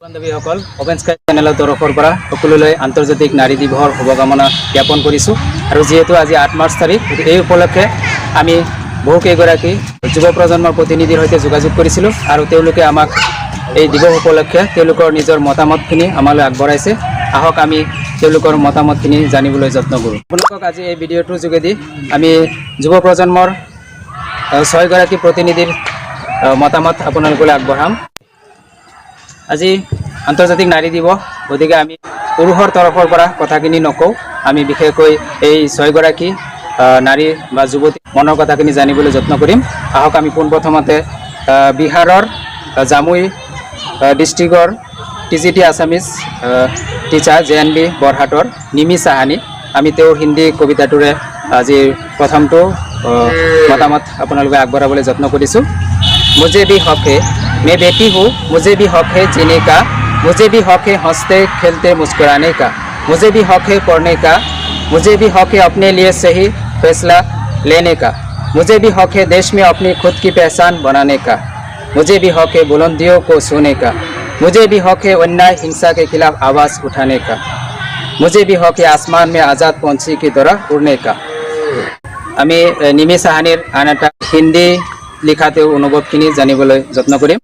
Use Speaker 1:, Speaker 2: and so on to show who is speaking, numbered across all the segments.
Speaker 1: বান্ধৱীসকল open sky চেনেলৰ তৰফৰ পৰা সকলোলৈ আন্তৰ্জাতিক নাৰী দিৱসৰ শুভকামনা জ্ঞাপন কৰিছোঁ আৰু যেহেতু আজি 8 মাৰ্চ তাৰিখ এই উপলক্ষে আমি বহুকেইগৰাকী যুৱ প্ৰজন্মৰ প্ৰতিনিধিৰ সৈতে যোগাযোগ কৰিছিলোঁ আৰু তেওঁলোকে আমাক এই দিৱস উপলক্ষে তেওঁলোকৰ নিজৰ মতামতখিনি আমালৈ আগবঢ়াইছে। আহক আমি তেওঁলোকৰ মতামতখিনি জানিবলৈ যত্ন কৰোঁ। আপোনালোকক আজি এই ভিডিঅ'টোৰ যোগেদি আমি যুৱ প্ৰজন্মৰ 6 গৰাকী প্ৰতিনিধিৰ মতামত আপোনালোকলৈ আগবঢ়াম। আজি আন্তৰ্জাতিক নাৰী দিৱস, গতিকে আমি পুৰুষৰ তৰফৰ পৰা কথাখিনি নকওঁ, আমি বিশেষকৈ এই 6 গৰাকী নাৰী বা যুৱতী মনৰ কথাখিনি জানিবলৈ যত্ন কৰিম। আহক আমি পোনপ্ৰথমতে বিহাৰৰ জামুই ডিষ্ট্ৰিক্টৰ TGT আছামিজ টিচাৰ JNB বৰহাটৰ নিমি সাহানী, আমি তেওঁৰ হিন্দী কবিতাটোৰে আজি প্ৰথমটো মতামত আপোনালোকে আগবঢ়াবলৈ যত্ন কৰিছোঁ। मुझे भी हक है, मैं बेटी हूँ, मुझे भी हक है जीने का, मुझे भी हक है हंसते खेलते मुस्कुराने का, मुझे भी हक है पढ़ने का, मुझे भी हक है अपने लिए सही फैसला लेने का, मुझे भी हक है देश में अपनी खुद की पहचान बनाने का, मुझे भी हक है बुलंदियों को छूने का, मुझे भी हक है अन्याय हिंसा के खिलाफ आवाज़ उठाने का, मुझे भी हक है आसमान में आज़ाद पंछी की तरह उड़ने का। আমি নিমি সাহানীৰ আন এটা হিন্দী लिखाते अनुभवखिनि जानिবলৈ যত্न करिम।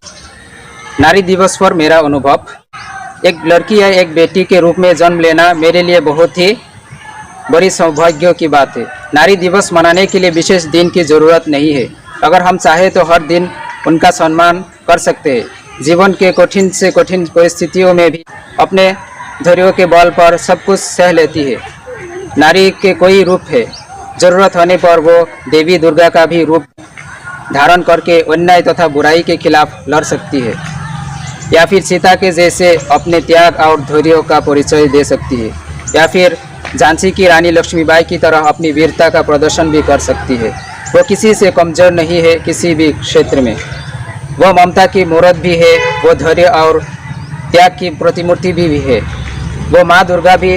Speaker 1: नारी दिवस पर मेरा अनुभव, एक लड़की या एक बेटी के रूप में जन्म लेना मेरे लिए बहुत ही बड़ी सौभाग्य की बात है। नारी दिवस मनाने के लिए विशेष दिन की ज़रूरत नहीं है, अगर हम चाहें तो हर दिन उनका सम्मान कर सकते हैं। जीवन के कठिन से कठिन परिस्थितियों में भी अपने धैर्य के बल पर सब कुछ सह लेती है। नारी के कोई रूप है, ज़रूरत होने पर वो देवी दुर्गा का भी रूप धारण करके अन्याय तथा बुराई के खिलाफ लड़ सकती है, या फिर सीता के जैसे अपने त्याग और धैर्य का परिचय दे सकती है, या फिर झांसी की रानी लक्ष्मीबाई की तरह अपनी वीरता का प्रदर्शन भी कर सकती है। वो किसी से कमज़ोर नहीं है, किसी भी क्षेत्र में वो ममता की मूर्त भी है, वो धैर्य और त्याग की प्रतिमूर्ति भी है। वो माँ दुर्गा भी,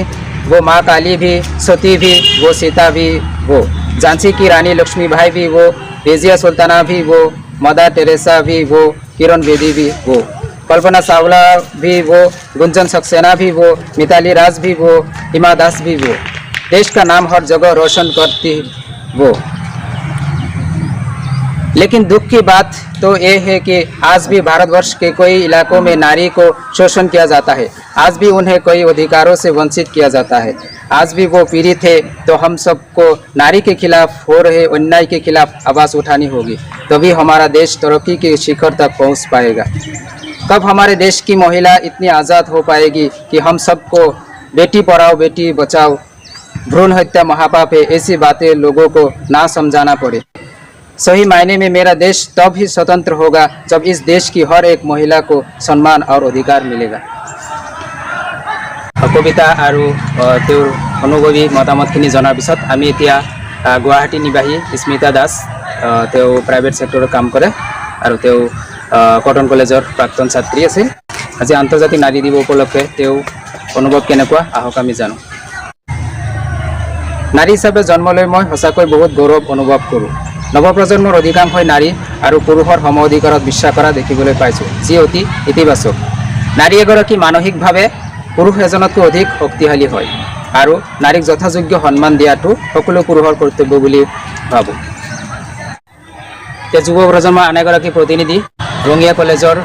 Speaker 1: वो माँ काली भी, सती भी, वो सीता भी, वो झांसी की रानी लक्ष्मीबाई भी, वो रेजिया सुल्ताना भी, वो मदर टेरेसा भी, वो किरण बेदी भी, वो कल्पना चावला भी, वो गुंजन सक्सेना भी, वो मिताली राज भी, वो हिमा दास भी, वो देश का नाम हर जगह रोशन करती वो। लेकिन दुख की बात तो ये है कि आज भी भारतवर्ष के कई इलाकों में नारी को शोषण किया जाता है, आज भी उन्हें कई अधिकारों से वंचित किया जाता है, आज भी वो पीड़ित है। तो हम सबको नारी के खिलाफ हो रहे अन्याय के खिलाफ आवाज़ उठानी होगी, तभी हमारा देश तरक्की के शिखर तक पहुंच पाएगा। कब हमारे देश की महिला इतनी आज़ाद हो पाएगी कि हम सबको बेटी पढ़ाओ बेटी बचाओ, भ्रूण हत्या महापाप है, ऐसी बातें लोगों को ना समझाना पड़े। सही मायने में मेरा देश तब ही स्वतंत्र होगा जब इस देश की हर एक महिला को सम्मान और अधिकार मिलेगा। कविता और তেওঁৰ অনুভৱী মতামতখিনি জনাৰ পিছত আমি এতিয়া গুৱাহাটী নিবাসী স্মিতা দাস, তেওঁ প্ৰাইভেট সেক্টৰত কাম কৰে আৰু তেওঁ কটন কলেজৰ প্ৰাক্তন ছাত্ৰী আছিল। আজি আন্তৰ্জাতিক নাৰী দিৱস উপলক্ষে তেওঁ অনুভৱ কেনেকুৱা আহক আমি জানো। নাৰী হিচাপে জন্ম লৈ মই সঁচাকৈ বহুত গৌৰৱ অনুভৱ কৰোঁ। নৱপ্ৰজন্মৰ অধিকাংশই নাৰী আৰু পুৰুষৰ সম অধিকাৰত বিশ্বাস কৰা দেখিবলৈ পাইছোঁ, যি অতি ইতিবাচক। নাৰী এগৰাকী মানসিকভাৱে পুৰুষ এজনতকৈ অধিক শক্তিশালী হয় আৰু নাৰীক যথাযোগ্য সন্মান দিয়াটো সকলো পুৰুষৰ কৰ্তব্য বুলি ভাবোঁ। এতিয়া যুৱ প্ৰজন্মৰ আন এগৰাকী প্ৰতিনিধি ৰঙিয়া কলেজৰ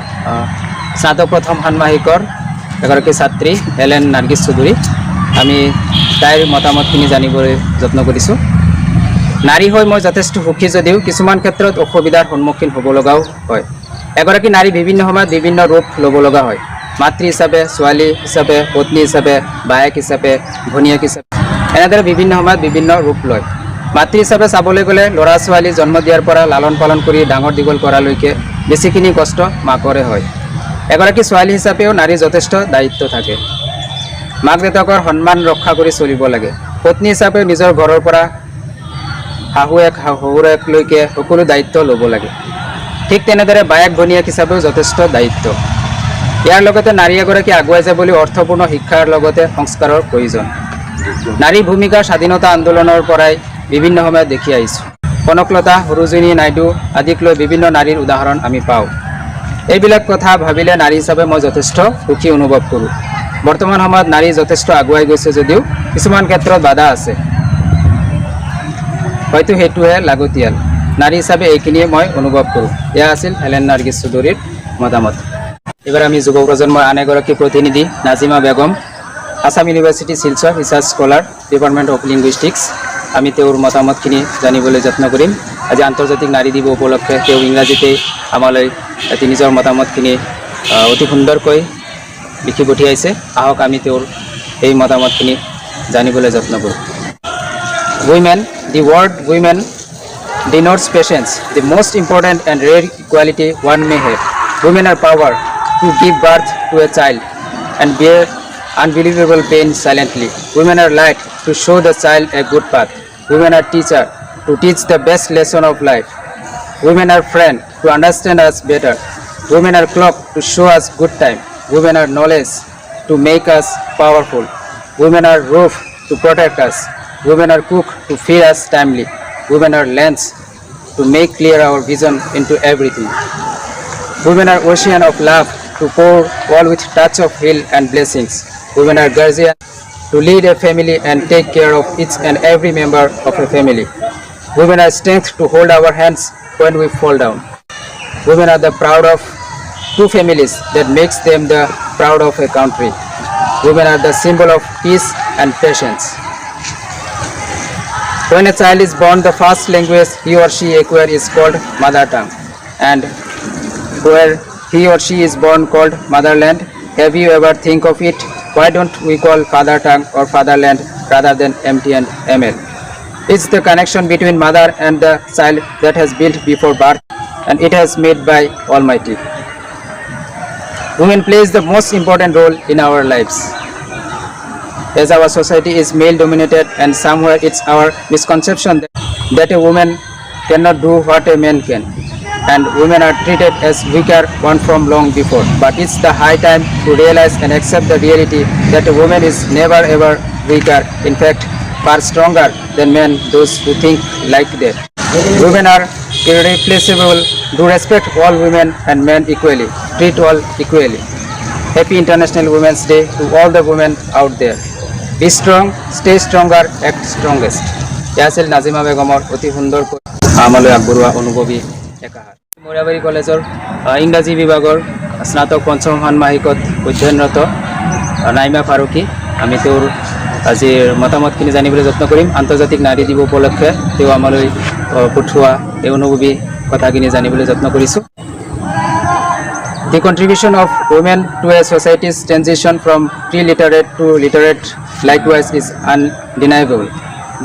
Speaker 1: স্নাতক প্ৰথম ষাণ্মাসিকৰ এগৰাকী ছাত্ৰী এলেন নাৰ্গিছ চৌধুৰী, আমি তাইৰ মতামতখিনি জানিবলৈ যত্ন কৰিছোঁ। নাৰী হৈ মই যথেষ্ট সুখী যদিও কিছুমান ক্ষেত্ৰত অসুবিধাৰ সন্মুখীন হ'ব লগাও হয়। এগৰাকী নাৰী বিভিন্ন সময়ত বিভিন্ন ৰূপ ল'ব লগা হয়, মাতৃ হিচাপে, ছোৱালী হিচাপে, পত্নী হিচাপে, বায়েক হিচাপে, ভনীয়েক হিচাপে, এনেদৰে বিভিন্ন সময়ত বিভিন্ন ৰূপ লয়। মাতৃ হিচাপে চাবলৈ গ'লে ল'ৰা ছোৱালী জন্ম দিয়াৰ পৰা লালন পালন কৰি ডাঙৰ দীঘল কৰালৈকে বেছিখিনি কষ্ট মাকৰে হয়। এগৰাকী ছোৱালী হিচাপেও নাৰীৰ যথেষ্ট দায়িত্ব থাকে, মাক দেউতাকৰ সন্মান ৰক্ষা কৰি চলিব লাগে। পত্নী হিচাপে নিজৰ ঘৰৰ পৰা শাহুৱেক শহুৰেকলৈকে সকলো দায়িত্ব ল'ব লাগে। ঠিক তেনেদৰে বায়েক ভনীয়েক হিচাপেও যথেষ্ট দায়িত্ব। ইয়াৰ লগতে নাৰী এগৰাকী আগুৱাই যাবলৈ অৰ্থপূৰ্ণ শিক্ষাৰ লগতে সংস্কাৰৰ প্ৰয়োজন। নাৰী ভূমিকা স্বাধীনতা আন্দোলনৰ পৰাই বিভিন্ন সময়ত দেখি আহিছোঁ। কনকলতা, সৰোজিনী নাইডু আদিক লৈ বিভিন্ন নাৰীৰ উদাহৰণ আমি পাওঁ। এইবিলাক কথা ভাবিলে নাৰী হিচাপে মই যথেষ্ট সুখী অনুভৱ কৰোঁ। বৰ্তমান সময়ত নাৰী যথেষ্ট আগুৱাই গৈছে যদিও কিছুমান ক্ষেত্ৰত বাধা আছে, হয়তো সেইটোহে লাগতিয়াল। নাৰী হিচাপে এইখিনিয়ে মই অনুভৱ কৰোঁ। এয়া আছিল হেলেন নাৰ্গিছ চৌধুৰীৰ মতামত। এইবাৰ আমি যুৱ প্ৰজন্মৰ আন এগৰাকী প্ৰতিনিধি Nazima Begum, Assam university Silchar research scholar, department of linguistics. আমি তেওঁৰ মতামতখিনি জানিবলৈ যত্ন কৰিম। আজি আন্তৰ্জাতিক নাৰী দিৱস উপলক্ষে তেওঁ ইংৰাজীতেই আমালৈ নিজৰ মতামতখিনি অতি সুন্দৰকৈ লিখি পঠিয়াইছে। আহক আমি তেওঁৰ এই মতামতখিনি জানিবলৈ যত্ন কৰোঁ। Women, the word women denotes patience, the most important and rare equality one may have. Women are power to give birth to a child and bear unbelievable pain silently. Women are light to show the child a good path. Women are teacher to teach the best lesson of life. Women are friend to understand us better. Women are clock to show us good time. Women are knowledge to make us powerful. Women are roof to protect us. Women are cook to feed us timely. Women are lens to make clear our vision into everything. Women are ocean of love to pour all with touch of heal and blessings. Women are guardian to lead a family and take care of each and every member of a family. Women are strength to hold our hands when we fall down. Women are the proud of two families that makes them the proud of a country. Women are the symbol of peace and patience. When a child is born, the first language he or she acquires is called mother tongue, and where he or she is born called motherland. Have you ever think of it? Why don't we call father tongue or fatherland rather than MT and ML? It's the connection between mother and the child that has built before birth, and it has made by Almighty. Women plays the most important role in our lives. As our society is male dominated, and somewhere it's our misconception that a woman cannot do what a man can, and women are treated as weaker one from long before. But it's the high time to realize and accept the reality that a woman is never ever weaker, in fact far stronger than men, those who think like that. Women are irreplaceable. Do respect all women and men equally, treat all equally. Happy International Women's Day to all the women out there. Be strong, stay stronger, act strongest. এয়া আছিল নাজিমা বেগমৰ অতি সুন্দৰকৈ আমালৈ আগবঢ়োৱা অনুভৱী একাহাৰ। মৰিয়াবাৰী কলেজৰ ইংৰাজী বিভাগৰ স্নাতক পঞ্চম ষান্মাসিকত অধ্যয়নৰত নাইমা ফাৰুকী। আমি তেওঁৰ আজিৰ মতামতখিনি জানিবলৈ যত্ন কৰিম। আন্তৰ্জাতিক নাৰী দিৱস উপলক্ষে তেওঁ আমালৈ পঠোৱা এই অনুভৱী কথাখিনি জানিবলৈ যত্ন কৰিছোঁ। The contribution of women to a society's transition from pre-literate to literate likewise is undeniable.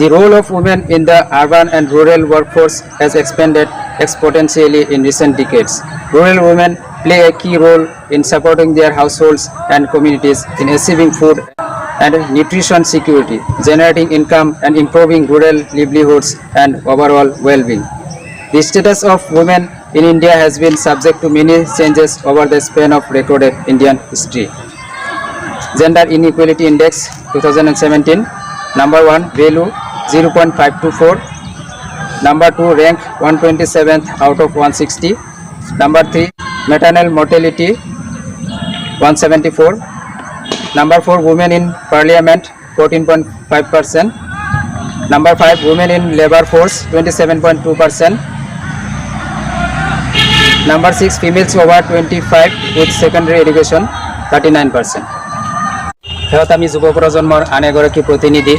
Speaker 1: The role of women in the urban and rural workforce has expanded exponentially in recent decades. Rural women play a key role in supporting their households and communities in achieving food and nutrition security, generating income and improving rural livelihoods and overall well-being. The status of women in India has been subject to many changes over the span of recorded Indian history. Gender Inequality Index 2017, number 1 value 0.524, number 2 rank 127th out of 160, number 3 maternal mortality 174, number 4 women in parliament 14.5%, number 5 women in labor force 27.2%, number 6 females over 25 with secondary education 39%. শেহত আমি যুৱ প্ৰজন্মৰ আন এগৰাকী প্ৰতিনিধি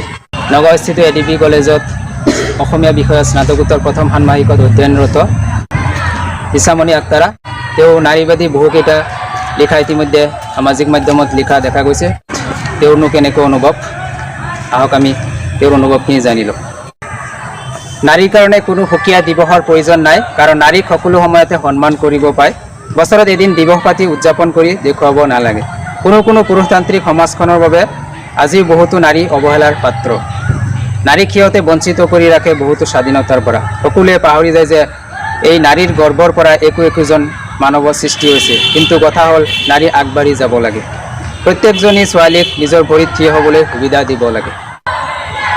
Speaker 1: নগাঁওস্থিত ADB কলেজত অসমীয়া বিষয়ৰ স্নাতকোত্তৰ প্ৰথম ষান্মাসিকত অধ্যয়নৰত ইছামণি আক্তাৰা। তেওঁ নাৰীবাদী বহুকেইটা লিখা ইতিমধ্যে সামাজিক মাধ্যমত লিখা দেখা গৈছে। তেওঁৰনো কেনেকৈ অনুভৱ, আহক আমি তেওঁৰ অনুভৱখিনি জানি লওঁ। নাৰীৰ কাৰণে কোনো সুকীয়া দিৱসৰ প্ৰয়োজন নাই, কাৰণ নাৰীক সকলো সময়তে সন্মান কৰিব পায়। বছৰত এদিন দিৱস পাতি উদযাপন কৰি দেখুৱাব নালাগে। কোনো পুৰুষতান্ত্ৰিক সমাজখনৰ বাবে আজি বহুতো নাৰী অৱহেলাৰ পাত্ৰ। নাৰীক সিহঁতে বঞ্চিত কৰি ৰাখে বহুতো স্বাধীনতাৰ পৰা। সকলোৱে পাহৰি যায় যে এই নাৰীৰ গৰ্ভৰ পৰা একোজন মানৱৰ সৃষ্টি হৈছে। কিন্তু কথা হ'ল নাৰী আগবাঢ়ি যাব লাগে। প্ৰত্যেকজনী ছোৱালীক নিজৰ ভৰিত থিয় হ'বলৈ সুবিধা দিব লাগে।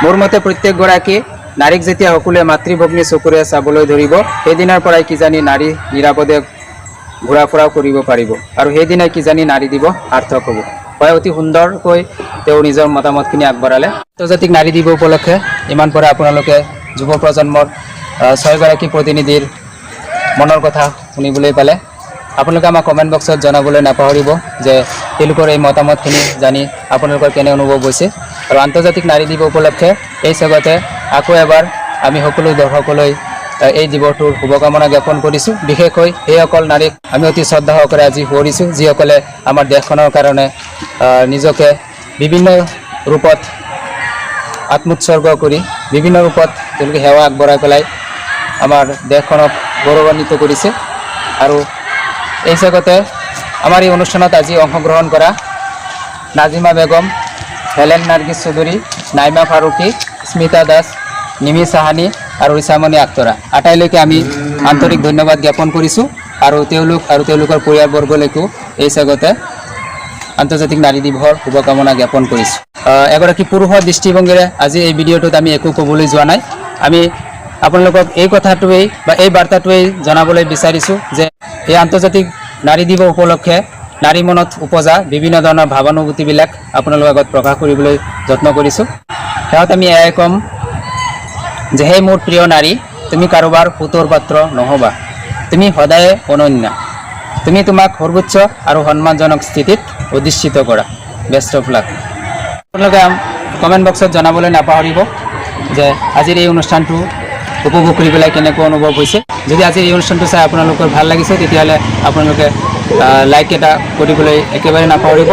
Speaker 1: মোৰ মতে প্ৰত্যেকগৰাকী নাৰীক যেতিয়া সকলোৱে মাতৃভগ্নী চকুৰে চাবলৈ ধৰিব, সেইদিনাৰ পৰাই কিজানি নাৰী নিৰাপদে ঘূৰা ফুৰাও কৰিব পাৰিব আৰু সেইদিনাই কিজানি নাৰী দিৱস সাৰ্থক হ'ব। হয়, অতি সুন্দৰকৈ তেওঁ নিজৰ মতামতখিনি আগবঢ়ালে। আন্তৰ্জাতিক নাৰী দিৱস উপলক্ষে ইমান পৰা আপোনালোকে যুৱ প্ৰজন্মৰ 6গৰাকী প্ৰতিনিধিৰ মনৰ কথা শুনিবলৈ পালে। আপোনালোকে আমাক কমেণ্ট বক্সত জনাবলৈ নাপাহৰিব যে তেওঁলোকৰ এই মতামতখিনি জানি আপোনালোকৰ কেনে অনুভৱ হৈছে। আৰু আন্তৰ্জাতিক নাৰী দিৱস উপলক্ষে এই চেগতে আকৌ এবাৰ আমি সকলো দৰ্শকলৈ এই দিৱসটোৰ শুভকামনা জ্ঞাপন কৰিছোঁ। বিশেষকৈ সেইসকল নাৰীক আমি অতি শ্ৰদ্ধা সহকাৰে আজি সোঁৱৰিছোঁ যিসকলে আমাৰ দেশখনৰ কাৰণে নিজকে বিভিন্ন ৰূপত আত্মোৎসৰ্গ কৰি বিভিন্ন ৰূপত তেওঁলোকে সেৱা আগবঢ়াই পেলাই আমাৰ দেশখনক গৌৰৱান্বিত কৰিছে। আৰু এই চেগতে আমাৰ এই অনুষ্ঠানত আজি অংশগ্ৰহণ কৰা নাজিমা বেগম, হেলেন নাৰ্গিছ চৌধুৰী, নাইমা ফাৰুকী, স্মিতা দাস, নিমি চাহানী আৰু ৰিচামণি আখতৰা আটাইলৈকে আমি আন্তৰিক ধন্যবাদ জ্ঞাপন কৰিছোঁ। আৰু তেওঁলোকৰ পৰিয়ালবৰ্গলৈকো এই চেগতে আন্তৰ্জাতিক নাৰী দিৱসৰ শুভকামনা জ্ঞাপন কৰিছোঁ। এগৰাকী পুৰুষৰ দৃষ্টিভংগীৰে আজি এই ভিডিঅ'টোত আমি একো ক'বলৈ যোৱা নাই। আমি আপোনালোকক এই কথাটোৱেই বা এই বাৰ্তাটোৱেই জনাবলৈ বিচাৰিছোঁ যে এই আন্তৰ্জাতিক নাৰী দিৱস উপলক্ষে নাৰী মনত উপজা বিভিন্ন ধৰণৰ ভাৱানুভূতিবিলাক আপোনালোকৰ আগত প্ৰকাশ কৰিবলৈ যত্ন কৰিছোঁ। শেষত আমি এয়াই ক'ম যে হে মোৰ প্ৰিয় নাৰী, তুমি কাৰোবাৰ পুতৰ পাত্ৰ নহ'বা, তুমি সদায়ে অনন্য, তুমি তোমাক সৰ্বোচ্চ আৰু সন্মানজনক স্থিতিত অধিষ্ঠিত কৰা। Best of luck. আপোনালোকে কমেণ্ট বক্সত জনাবলৈ নাপাহৰিব যে আজিৰ এই অনুষ্ঠানটো উপভোগ কৰি পেলাই কেনেকুৱা অনুভৱ হৈছে। যদি আজিৰ এই অনুষ্ঠানটো চাই আপোনালোকৰ ভাল লাগিছে তেতিয়াহ'লে আপোনালোকে লাইক এটা কৰিবলৈ একেবাৰে নাপাহৰিব,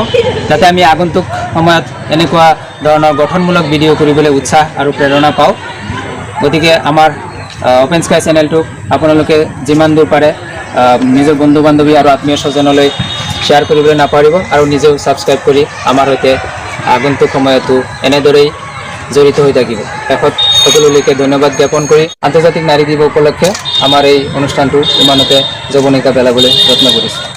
Speaker 1: যাতে আমি আগন্তুক সময়ত এনেকুৱা ধৰণৰ গঠনমূলক ভিডিঅ' কৰিবলৈ উৎসাহ আৰু প্ৰেৰণা পাওঁ। গতিকে আমাৰ অপেন স্কাই চেনেলটোক আপোনালোকে যিমান দূৰ পাৰে নিজৰ বন্ধু বান্ধৱী আৰু আত্মীয় স্বজনলৈ শ্বেয়াৰ কৰিবলৈ নাপাহৰিব আৰু নিজেও ছাবস্ক্ৰাইব কৰি আমাৰ সৈতে আগন্তুক সময়তো এনেদৰেই জড়িত হৈ থাকিব। শেষত সকলোলৈকে ধন্যবাদ জ্ঞাপন কৰি আন্তৰ্জাতিক নাৰী দিৱস উপলক্ষে আমাৰ এই অনুষ্ঠানটো ইমানতে যৱনিকা পেলাবলৈ যত্ন কৰিছোঁ।